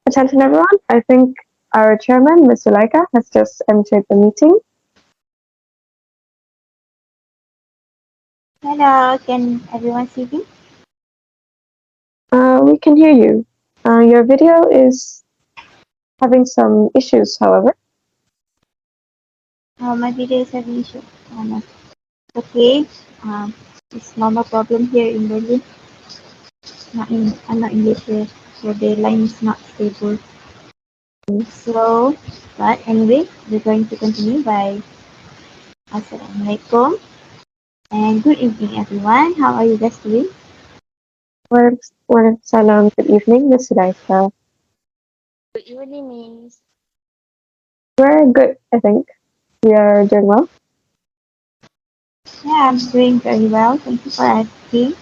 Attention everyone, I think our chairman, Ms. Zulaika, has just entered the meeting. Hello, can everyone see me? We can hear you. Your video is having some issues, however. My video is having issue. No. Okay, um, it's normal problem here in Berlin. I'm not in Malaysia, so the line is not stable. So, but anyway, we're going to continue by Assalamualaikum and good evening everyone. How are you guys doing? Salam, good evening, Ms. Zulaika. Good evening, Miss. We're good, I think. We are doing well. Yeah, I'm doing very well. Thank you for asking.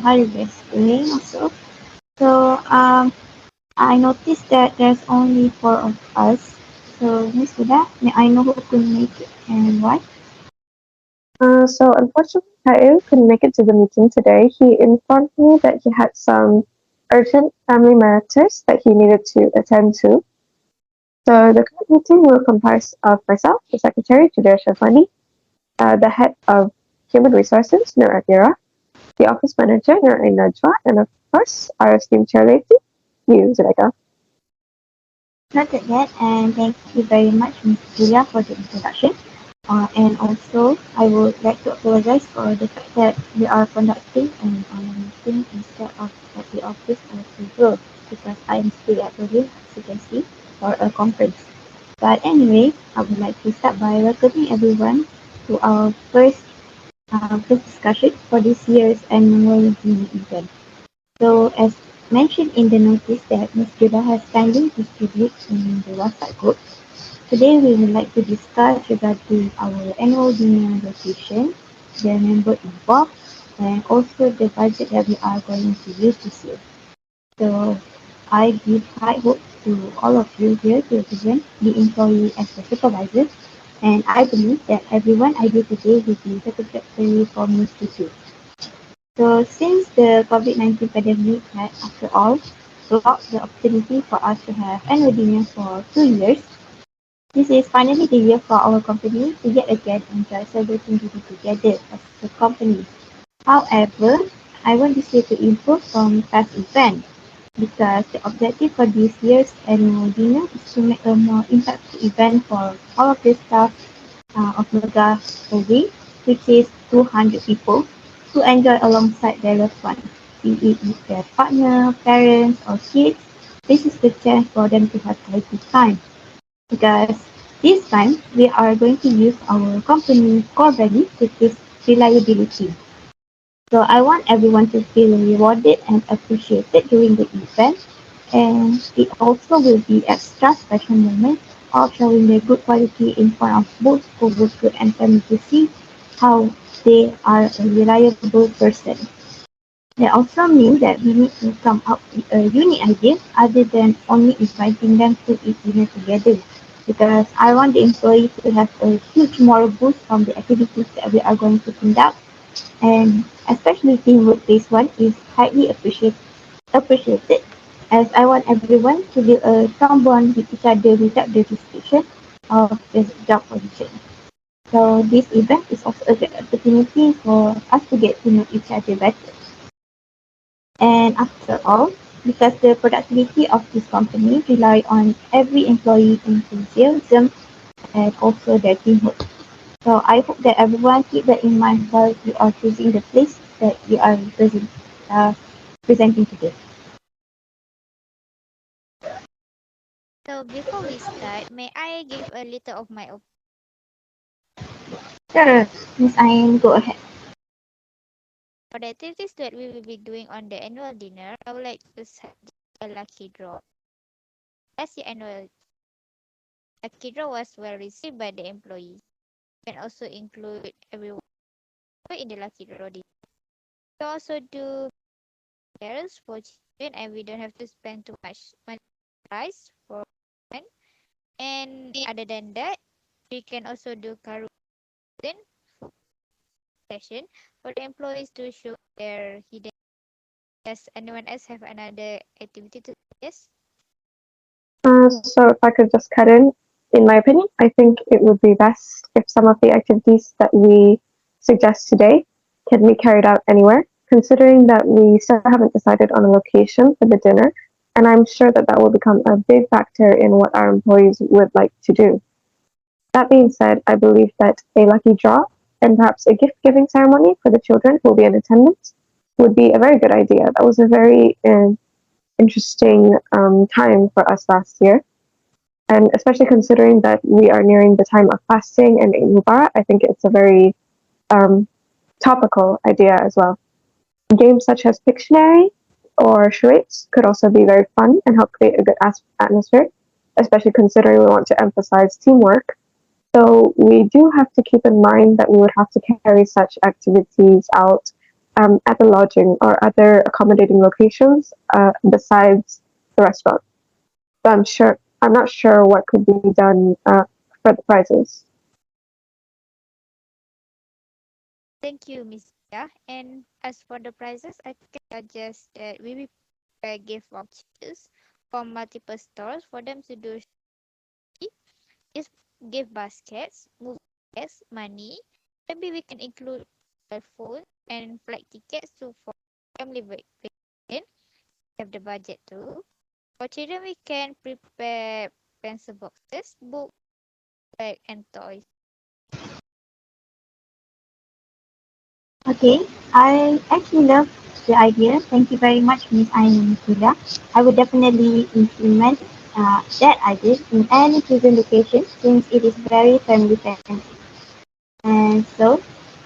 How are you guys doing also? So, I noticed that there's only four of us. So, Miss Huda, may I know who could make it and why? So unfortunately, Kyle couldn't make it to the meeting today. He informed me that he had some urgent family matters that he needed to attend to. So the current meeting will comprise of myself, the secretary, Judea Syazwani, the head of human resources, Nur Athirah, the office manager, Nur Najwa, and of course, our esteemed chairlady, you, Zulaika. Noted that, and thank you very much, Miss Julia, for the introduction. And also, I would like to apologize for the fact that we are conducting an online meeting instead of at the office as usual, because I am still at Berlin, as you can see, for a conference. But anyway, I would like to start by welcoming everyone to our first discussion for this year's annual dinner event. So, as mentioned in the notice that Ms. Judah has kindly distributed in the WhatsApp group, today we would like to discuss regarding our annual dinner location, the member involved, and also the budget that we are going to use this year. So, I give high hopes to all of you here to represent the employee as the supervisor, and I believe that everyone I do today will be satisfactory for me to choose. So since the COVID-19 pandemic had, after all, blocked the opportunity for us to have annual dinner for 2 years, this is finally the year for our company to yet again enjoy celebrating dinner together as a company. However, I want this year to improve from past events because the objective for this year's annual dinner is to make a more impactful event for all of the staff of Mega Movie, which is 200 people to enjoy alongside their loved ones, be it with their partner, parents, or kids. This is the chance for them to have quality time because this time we are going to use our company core value, which is reliability. So I want everyone to feel rewarded and appreciated during the event, and it also will be extra special moment of showing the good quality in front of both co-worker and family to see how they are a reliable person. That also means that we need to come up with a unique idea other than only inviting them to eat dinner together. Because I want the employee to have a huge moral boost from the activities that we are going to conduct, and especially teamwork based one is highly appreciated as I want everyone to build a strong bond with each other without the restriction of the job position. So this event is also a great opportunity for us to get to know each other better. And after all, because the productivity of this company rely on every employee enthusiasm and also their teamwork. So I hope that everyone keep that in mind while you are choosing the place that you are uh, presenting today. So before we start, may I give a little of my opinion? Sure, Miss Ayn, go ahead. For the activities that we will be doing on the annual dinner, I would like to set a lucky draw. Last year annual lucky draw was well received by the employees. You can also include everyone in the lucky draw. We also do carols for children and we don't have to spend too much money price for them. And other than that, we can also do Kamaruddin session for the employees to show their hidden. Does anyone else have another activity to suggest? So if I could just cut in my opinion, I think it would be best if some of the activities that we suggest today can be carried out anywhere, considering that we still haven't decided on a location for the dinner, and I'm sure that that will become a big factor in what our employees would like to do. That being said, I believe that a lucky draw and perhaps a gift giving ceremony for the children who will be in attendance would be a very good idea. That was a very interesting time for us last year. And especially considering that we are nearing the time of fasting and Eid Mubarak, I think it's a very um, topical idea as well. Games such as Pictionary or charades could also be very fun and help create a good atmosphere, especially considering we want to emphasize teamwork. So we do have to keep in mind that we would have to carry such activities out at the lodging or other accommodating locations besides the restaurant. So I'm not sure what could be done for the prizes. Thank you, Miss Tia. And as for the prizes, I can suggest that we will prepare gift vouchers from multiple stores for them to do is gift baskets, movie tickets, money. Maybe we can include mobile phone and flight tickets to for family vacation. Have the budget too. For children, we can prepare pencil boxes, book, bag, and toys. Okay, I actually love the idea. Thank you very much, Miss Ain and Miss Huda. I would definitely implement that idea in any chosen location since it is very family friendly. And so,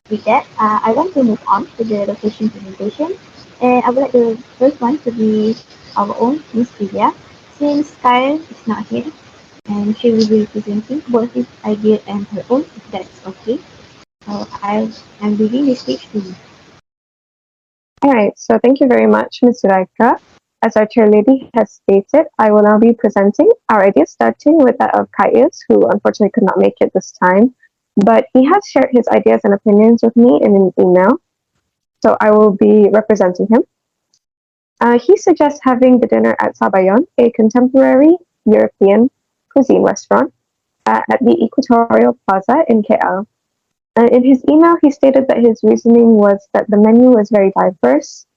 with that, I want to move on to the location presentation. And I would like the first one to be our own Miss Julia, since Kyle is not here, and she will be presenting both his idea and her own, if that's okay. So I am leaving the stage to you. All right, so thank you very much, Ms. Zulaika. As our chairlady has stated, I will now be presenting our ideas, starting with that of Kaius, who unfortunately could not make it this time. But he has shared his ideas and opinions with me in an email, so I will be representing him. He suggests having the dinner at Sabayon, a contemporary European cuisine restaurant at the Equatorial Plaza in KL. In his email, he stated that his reasoning was that the menu was very diverse,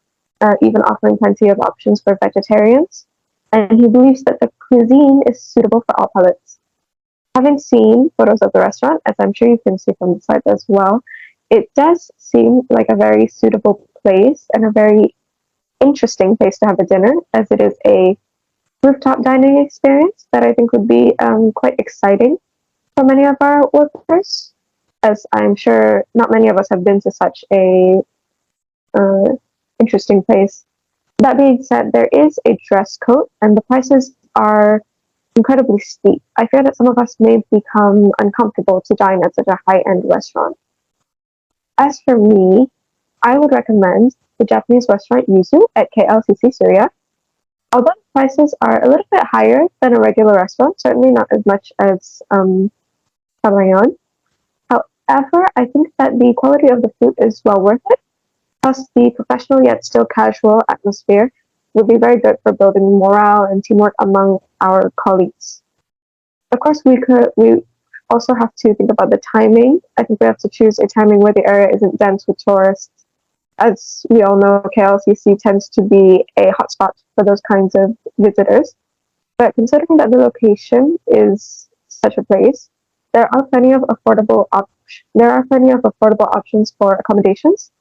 even offering plenty of options for vegetarians, and he believes that the cuisine is suitable for all palates. Having seen photos of the restaurant, as I'm sure you can see from the site as well, it does seem like a very suitable place and a very interesting place to have a dinner, as it is a rooftop dining experience that I think would be quite exciting for many of our workers, as I'm sure not many of us have been to such a uh, interesting place. That being said, there is a dress code, and the prices are incredibly steep. I fear that some of us may become uncomfortable to dine at such a high end restaurant. As for me, I would recommend the Japanese restaurant Yuzu at KLCC Syria. Although the prices are a little bit higher than a regular restaurant, certainly not as much as Kamaruddin. However, I think that the quality of the food is well worth it. Plus, the professional yet still casual atmosphere would be very good for building morale and teamwork among our colleagues. Of course, we also have to think about the timing. I think we have to choose a timing where the area isn't dense with tourists. As we all know, KLCC tends to be a hotspot for those kinds of visitors. But considering that the location is such a place, there are plenty of affordable options for accommodations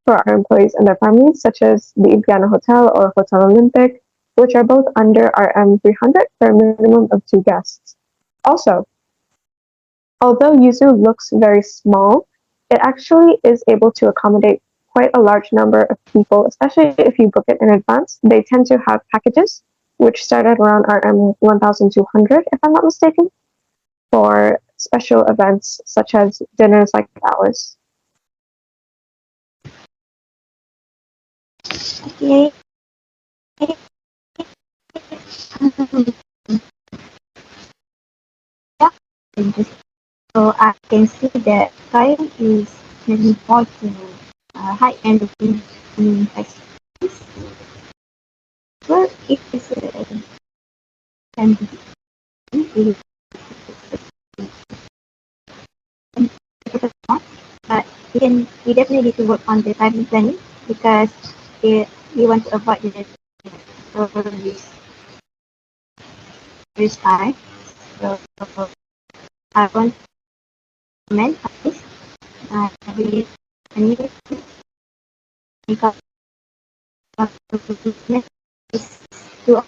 for our employees and their families, such as the Impiana Hotel or Hotel Olympic, which are both under RM 300 for a minimum of 2 guests. Also, although Yuzu looks very small, it actually is able to accommodate quite a large number of people, especially if you book it in advance. They tend to have packages which start at around RM 1200, if I'm not mistaken, for special events such as dinners like ours. Okay. Yeah. Interesting. So I can see that Kyle is really more to high end of the experience. Well, it is can be but we definitely need to work on the timing planning because we want to avoid the this time. So I want to comment on this. I believe I need to make up is to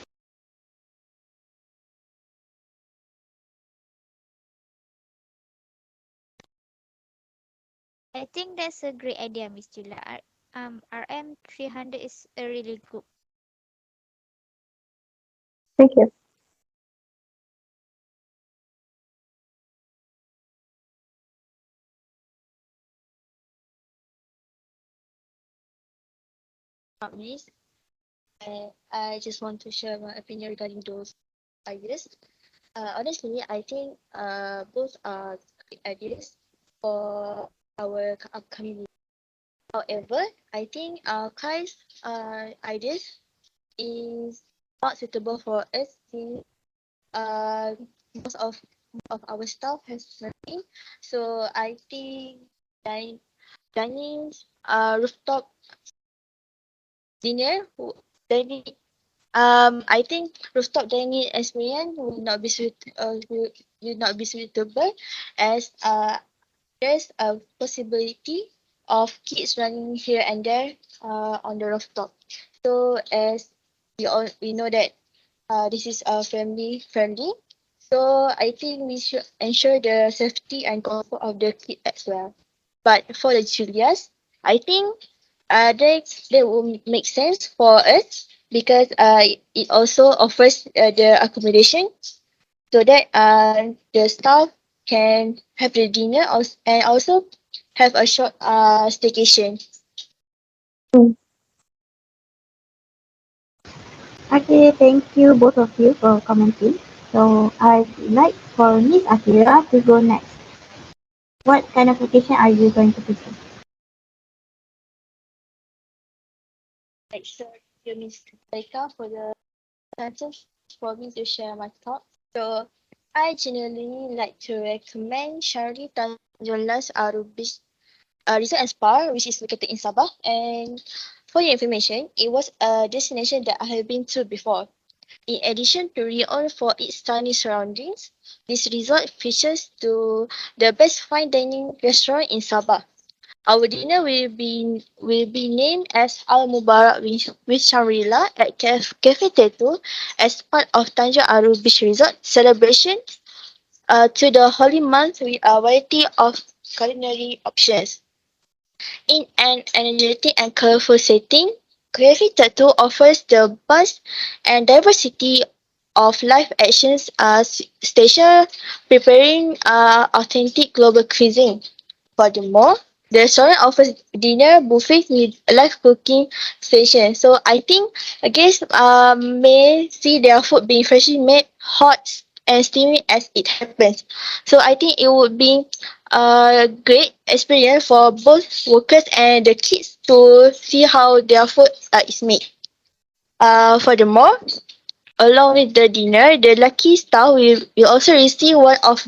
I think that's a great idea, Miss Jula. RM 300 is a really good. Thank you. Miss. I just want to share my opinion regarding those ideas. Honestly, I think both are great ideas for our upcoming meeting. However, I think Kai's ideas is not suitable for us since uh, most of our staff has nothing. So I think dining rooftop dinner dining I think rooftop dining experience will not be suitable as there's a possibility of kids running here and there on the rooftop. So as we know that this is family friendly. So I think we should ensure the safety and comfort of the kid as well. But for the Julias, I think that will make sense for us because it also offers the accommodation so that the staff can have the dinner and also have a short staycation. Mm. okay, thank you both of you for commenting. So I'd like for Miss Athirah to go next. What kind of vacation are you going to present? Like so, you Miss Zulaika for the chances for me to share my thoughts. So I genuinely like to recommend Shari Tanjunglas Arubis Resort and Spa, which is located in Sabah. And for your information, it was a destination that I have been to before. In addition to renowned for its stunning surroundings, this resort features to the best fine dining restaurant in Sabah. Our dinner will be named as Al Mubarak with Shangri-La at Cafe Tattoo as part of Tanjung Aru Beach Resort celebration to the holy month with a variety of culinary options. In an energetic and colorful setting, Cafe Tattoo offers the buzz and diversity of live actions station preparing authentic global cuisine. Furthermore, the restaurant offers dinner buffet with live cooking station. So I think guests may see their food being freshly made, hot and steamy as it happens. So I think it would be a great experience for both workers and the kids to see how their food is made. Furthermore, along with the dinner, the lucky star will also receive one of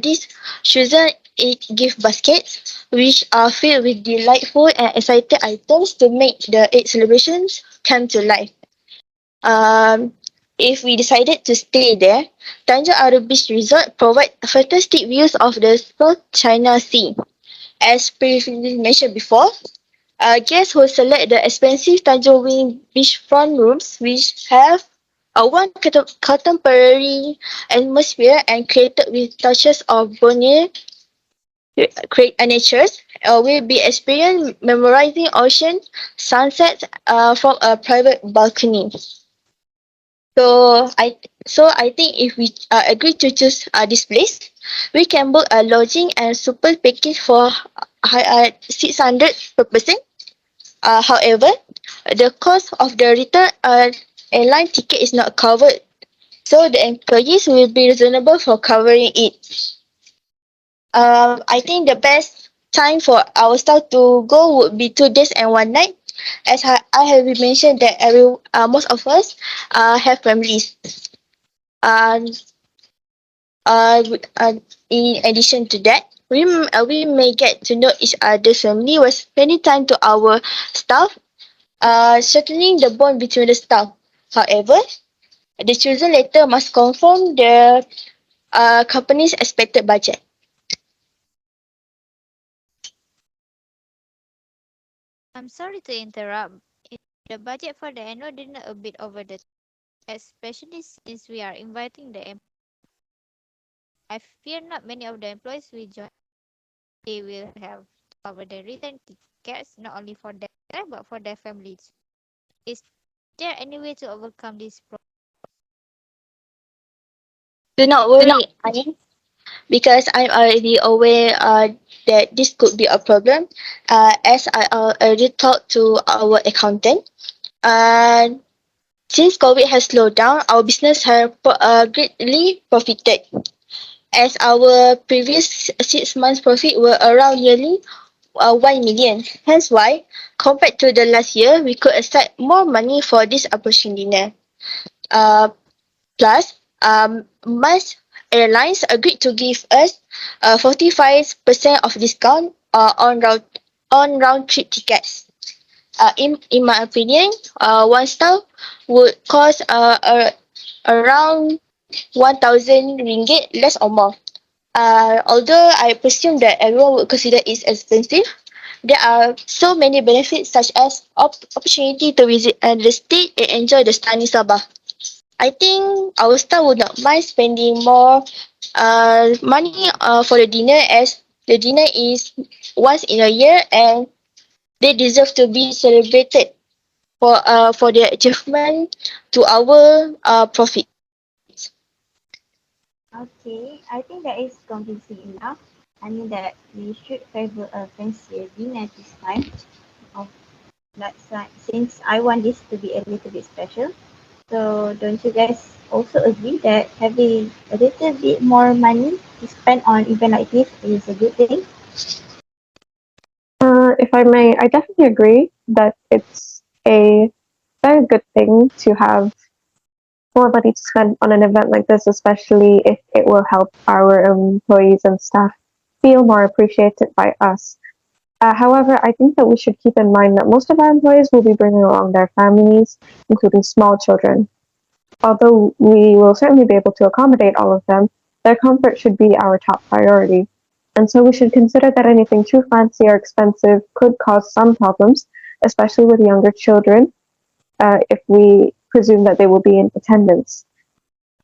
these chosen 8 gift baskets, which are filled with delightful and exciting items to make the 8 celebrations come to life. Um, if we decided to stay there, Tanjung Aru Beach Resort provides fantastic views of the South China Sea. As previously mentioned before, guests who select the expensive Tanjung Wing beachfront rooms, which have a one contemporary atmosphere and created with touches of Borneo natures, will be experiencing memorizing ocean sunsets from a private balcony. So I think if we agree to choose this place, we can book a lodging and super package for 600 per person. However, the cost of the return airline ticket is not covered, so the employees will be reasonable for covering it. I think the best time for our staff to go would be 2 days and 1 night, as I have mentioned that most of us have families. And uh, in addition to that, we may get to know each other's family while spending time to our staff, strengthening the bond between the staff. However, the children later must confirm the company's expected budget. I'm sorry to interrupt. Is the budget for the annual dinner a bit over the top, especially since we are inviting the I fear not many of the employees will join. They will have to cover the return tickets not only for them but for their families. Is there any way to overcome this problem? Do not worry, Annie, because I'm already aware that this could be a problem. As I already talked to our accountant, and since COVID has slowed down, our business has greatly profited. As our previous 6 months profit were around yearly 1 million. Hence why, compared to the last year, we could accept more money for this approaching dinner. Uh, Plus, most airlines agreed to give us 45% of discount on round trip tickets. In my opinion, one star would cost around 1,000 ringgit less or more. Although I presume that everyone would consider it expensive, there are so many benefits such as opportunity to visit the state and enjoy the stunning Sabah. I think our staff would not mind spending more money for the dinner, as the dinner is once in a year and they deserve to be celebrated for their achievement to our profits. Okay, I think that is convincing enough. I mean that we should favor a fancier dinner this time. Of That's like, since I want this to be a little bit special. So don't you guys also agree that having a little bit more money to spend on event like this is a good thing? If I may, I definitely agree that it's a very good thing to have more money to spend on an event like this, especially if it will help our employees and staff feel more appreciated by us. However, I think that we should keep in mind that most of our employees will be bringing along their families, including small children. Although we will certainly be able to accommodate all of them, their comfort should be our top priority. And so we should consider that anything too fancy or expensive could cause some problems, especially with younger children, if we presume that they will be in attendance,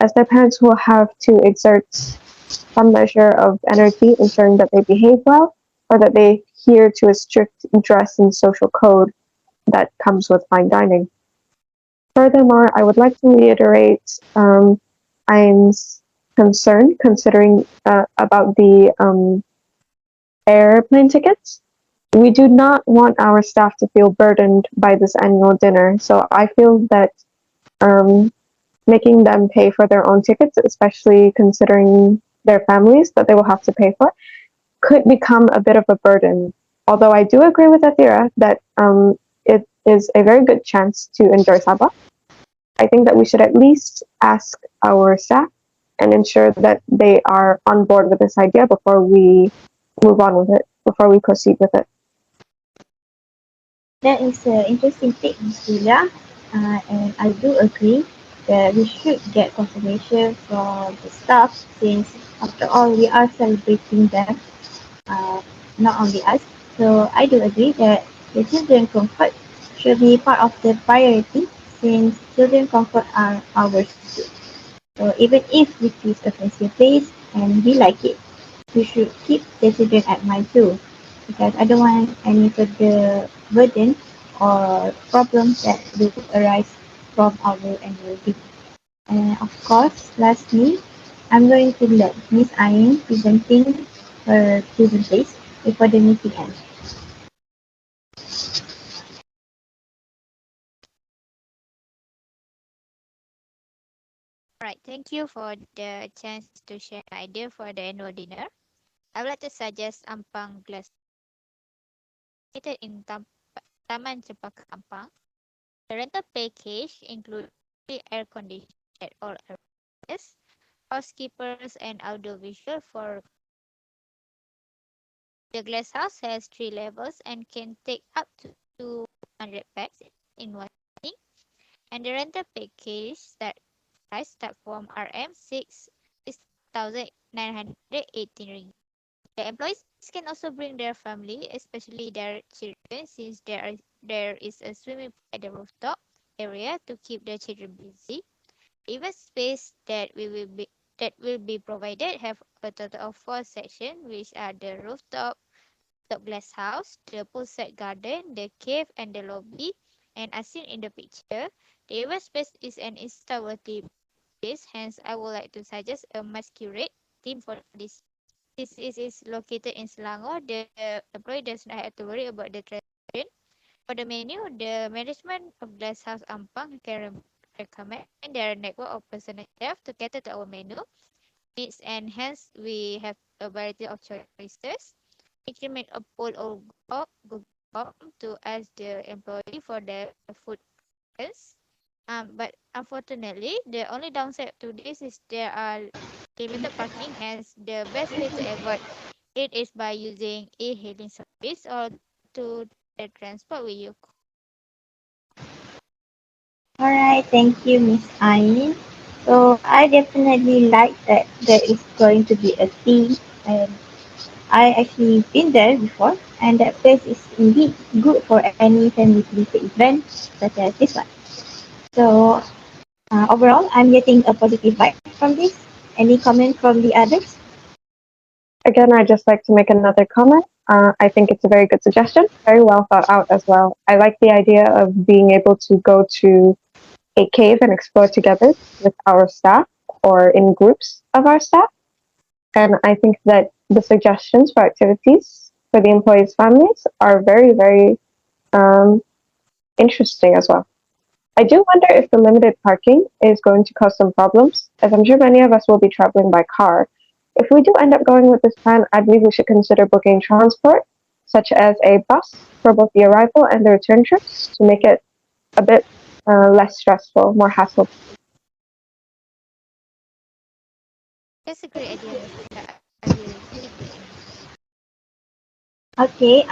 as their parents will have to exert some measure of energy ensuring that they behave well or that they adhere to a strict dress and social code that comes with fine dining. Furthermore, I would like to reiterate I'm concerned considering about the airplane tickets. We do not want our staff to feel burdened by this annual dinner, so I feel that um, making them pay for their own tickets, especially considering their families that they will have to pay for, could become a bit of a burden. Although I do agree with Athirah that it is a very good chance to enjoy Sabah. I think that we should at least ask our staff and ensure that they are on board with this idea before we move on with it, before we proceed with it. That is an interesting take, Ms. Julia. And I do agree that we should get confirmation from the staff since after all we are celebrating them, uh, not only us. So I do agree that the children comfort should be part of the priority since children comfort are ours too. So even if we choose a fancy place and we like it, we should keep the children at mind too, because I don't want any further burden or problems that will arise from our annual leave. And of course, lastly, I'm going to let Miss Ayn presenting her chosen place before the meeting ends. Right, thank you for the chance to share an idea for the annual dinner. I would like to suggest Ampang Glass located in Taman Cempaka Ampang. The rental package includes free air conditioning at all areas, cleaners, housekeepers, and audiovisual for the glass house has 3 levels and can take up to 200 packs in one sitting. And the rental package start from RM6,918 ringgit. The employees can also bring their family, especially their children, since there is a swimming pool at the rooftop area to keep the children busy. Event space that will be provided have a total of 4 sections, which are the rooftop, the glass house, the poolside garden, the cave, and the lobby. And as seen in the picture, the event space is an installable theme space. Hence, I would like to suggest a masquerade theme for this. This is located in Selangor. The employee does not have to worry about the transition. For the menu, the management of Glasshouse Ampang can recommend their network of personal chef to cater to our menu needs, and hence we have a variety of choices. You can make a poll or Google Form to ask the employee for their food preference. But unfortunately, the only downside to this is there are limited parking. Hence, the best way to avoid it is by using e-hailing service or to the transport with you. Alright, thank you, Miss Ain. So I definitely like that there is going to be a theme, and I actually been there before, and that place is indeed good for any family-related event such as this one. So overall, I'm getting a positive vibe from this. Any comment from the others? Again, I'd just like to make another comment. I think it's a very good suggestion, very well thought out as well. I like the idea of being able to go to a cave and explore together with our staff or in groups of our staff. And I think that the suggestions for activities for the employees' families are very, very um, interesting as well. I do wonder if the limited parking is going to cause some problems, as I'm sure many of us will be traveling by car. If we do end up going with this plan, I believe we should consider booking transport, such as a bus for both the arrival and the return trips, to make it a bit less stressful, more hassle. That's a great idea, Mister. I will keep that in mind. Okay,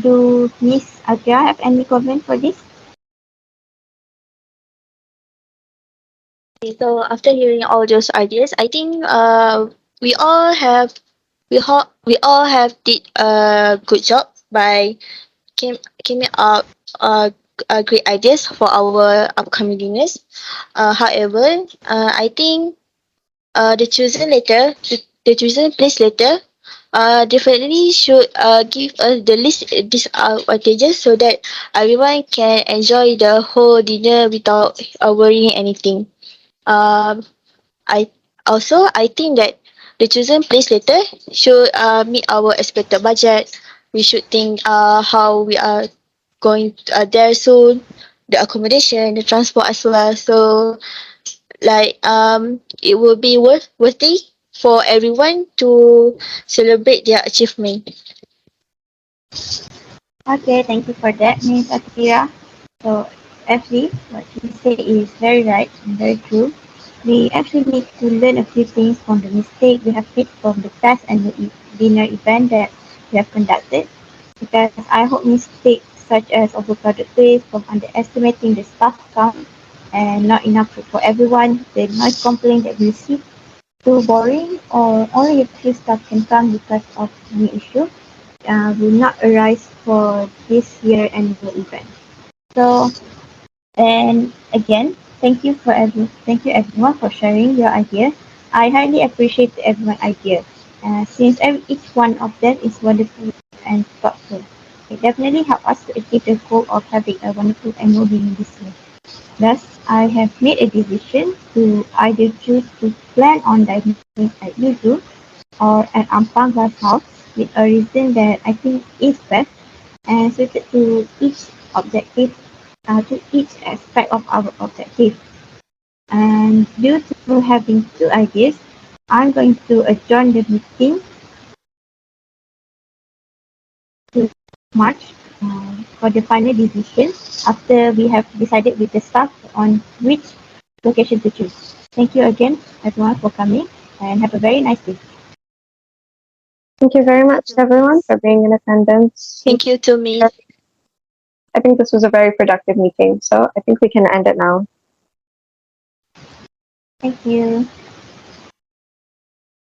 do Miss Athirah have any comment for this? Okay, so after hearing all those ideas, I think we all have we all have did a good job by came up uh, great ideas for our upcoming dinners. However, I think the chosen later the chosen place later definitely should give us the least disadvantages so that everyone can enjoy the whole dinner without worrying anything. Um, I I think that the chosen place later should meet our expected budget. We should think how we are going there soon, the accommodation, the transport as well. So like it will be worthy for everyone to celebrate their achievement. Okay, thank you for that, Miss Athirah. So, actually, what you say is very right and very true. We actually need to learn a few things from the mistake we have made from the past annual dinner event that we have conducted. Because I hope mistakes such as overcrowded place from underestimating the staff count and not enough food for everyone, the noise complaint that we received, too boring, or only a few staff can come because of any issue, will not arise for this year annual event. So, and again, thank you everyone for sharing your ideas. I highly appreciate everyone's idea, since each one of them is wonderful and thoughtful. It definitely helped us to achieve the goal of having a wonderful annual dinner this year. Thus, I have made a decision to either choose to plan on dining at Yuzu or at Ampang Glass House with a reason that I think is best and suited to each objective, to each aspect of our objective. And due to having two ideas, I'm going to adjourn the meeting to March for the final decision after we have decided with the staff on which location to choose. Thank you again everyone for coming and have a very nice day. Thank you very much, to everyone, Miss. for being in attendance. Thank you to me. I think this was a very productive meeting, so I think we can end it now. Thank you.